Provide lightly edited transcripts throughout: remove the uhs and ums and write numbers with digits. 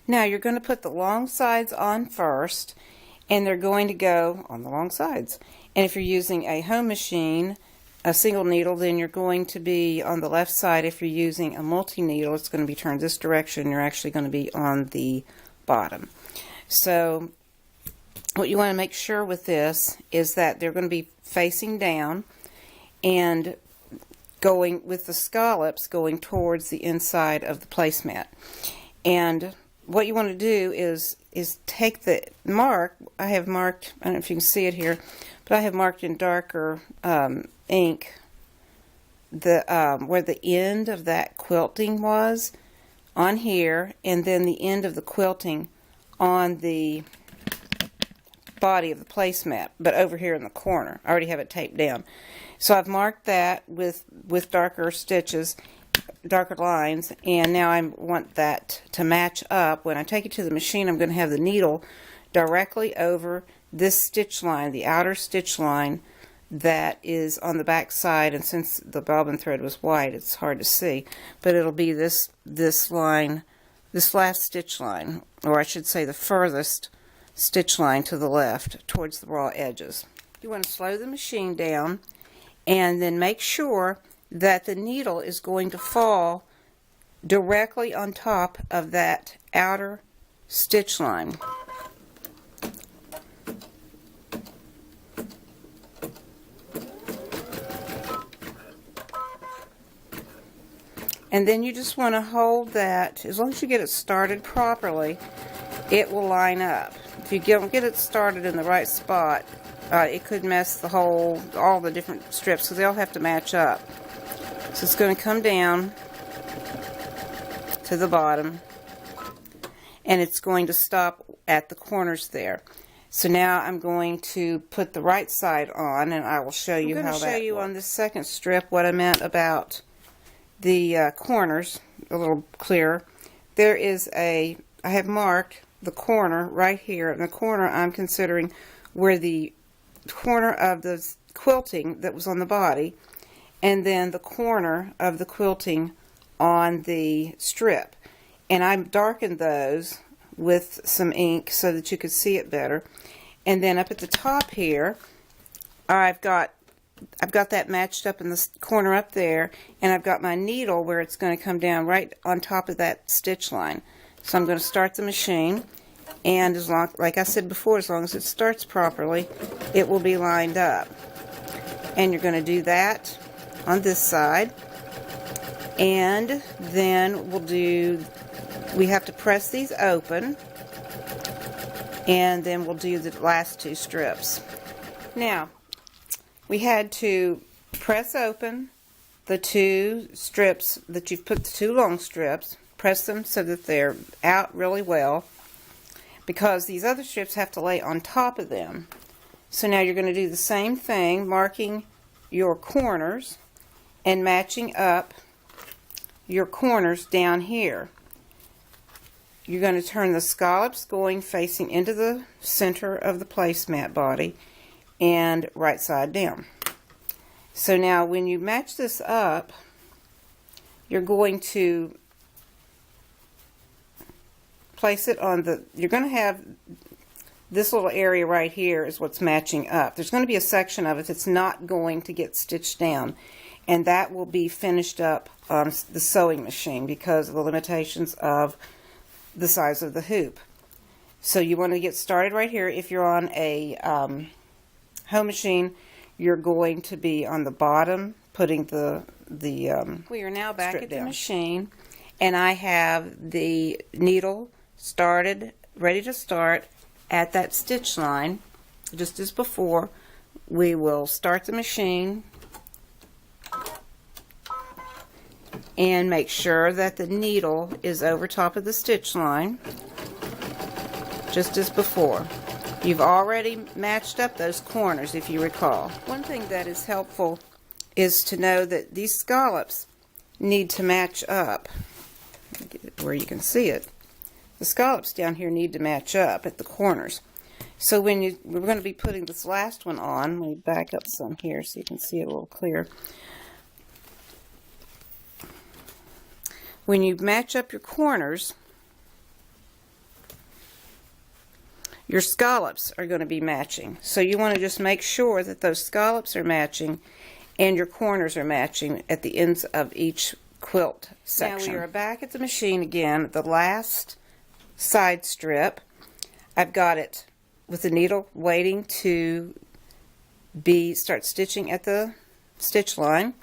Now you're going to put the long sides on first, and they're going to go on the long sides. And if you're using a home machine, a single needle, then you're going to be on the left side. If you're using a multi-needle, it's going to be turned this direction. You're actually going to be on the bottom. So what you want to make sure with this is that they're going to be facing down and going with the scallops going towards the inside of the placemat. And what you want to do is take the mark. I have marked, I don't know if you can see it here, but I have marked in darker ink the where the end of that quilting was on here, and then the end of the quilting on the body of the placemat, but over here in the corner. I already have it taped down. So I've marked that with darker stitches, darker lines, and now I want that to match up. When I take it to the machine, I'm going to have the needle directly over this stitch line, the outer stitch line that is on the back side, and since the bobbin thread was white, it's hard to see, but it'll be this line, this last stitch line, or I should say the furthest stitch line to the left towards the raw edges. You want to slow the machine down and then make sure that the needle is going to fall directly on top of that outer stitch line. And then you just want to hold that. As long as you get it started properly, it will line up. If you don't get it started in the right spot, it could mess the whole, all the different strips, because they all have to match up. So it's going to come down to the bottom, and it's going to stop at the corners there. So now I'm going to put the right side on, and I will show you how that works. I'm going to show you on this second strip what I meant about the corners a little clearer. There is I have marked the corner right here. In the corner, I'm considering where the corner of the quilting that was on the body, and then the corner of the quilting on the strip. And I darkened those with some ink so that you could see it better. And then up at the top here, I've got that matched up in the corner up there, and I've got my needle where it's going to come down right on top of that stitch line. So I'm going to start the machine, and as long, like I said before, as long as it starts properly, it will be lined up. And you're going to do that on this side, and then we have to press these open, and then we'll do the last two strips. Now, we had to press open the two strips that you've put, the two long strips, press them so that they're out really well, because these other strips have to lay on top of them. So now you're going to do the same thing, marking your corners and matching up your corners down here. You're going to turn the scallops going facing into the center of the placemat body and right side down. So now when you match this up, you're going to place it on you're going to have this little area right here is what's matching up. There's going to be a section of it that's not going to get stitched down, and that will be finished up on the sewing machine because of the limitations of the size of the hoop. So you want to get started right here. If you're on a home machine, you're going to be on the bottom putting we are now back at the machine, and I have the needle started, ready to start at that stitch line. Just as before, we will start the machine and make sure that the needle is over top of the stitch line, just as before. You've already matched up those corners, if you recall. One thing that is helpful is to know that these scallops need to match up. Get it where you can see it. The scallops down here need to match up at the corners. So we're going to be putting this last one on. Let me back up some here so you can see it a little clearer. When you match up your corners, your scallops are going to be matching. So you want to just make sure that those scallops are matching and your corners are matching at the ends of each quilt section. Now we are back at the machine again. The last side strip, I've got it with the needle waiting to start stitching at the stitch line.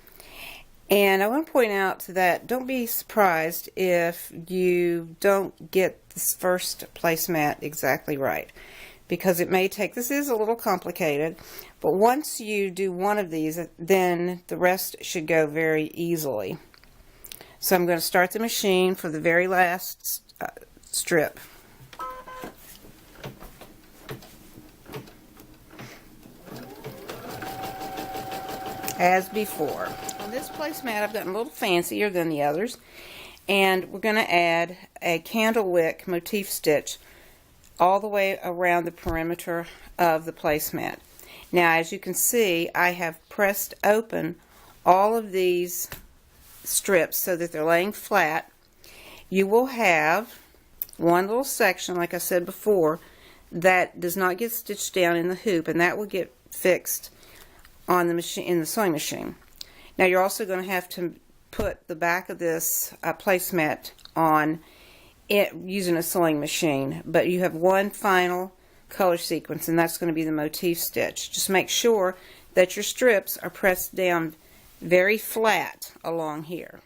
And I want to point out that don't be surprised if you don't get this first placemat exactly right, because it may take, this is a little complicated, but once you do one of these, then the rest should go very easily. So I'm going to start the machine for the very last strip. As before. On this placemat I've gotten a little fancier than the others, and we're going to add a candle wick motif stitch all the way around the perimeter of the placemat. Now as you can see, I have pressed open all of these strips so that they're laying flat. You will have one little section, like I said before, that does not get stitched down in the hoop, and that will get fixed on the machine, in the sewing machine. Now you're also going to have to put the back of this placemat on it using a sewing machine, but you have one final color sequence, and that's going to be the motif stitch. Just make sure that your strips are pressed down very flat along here.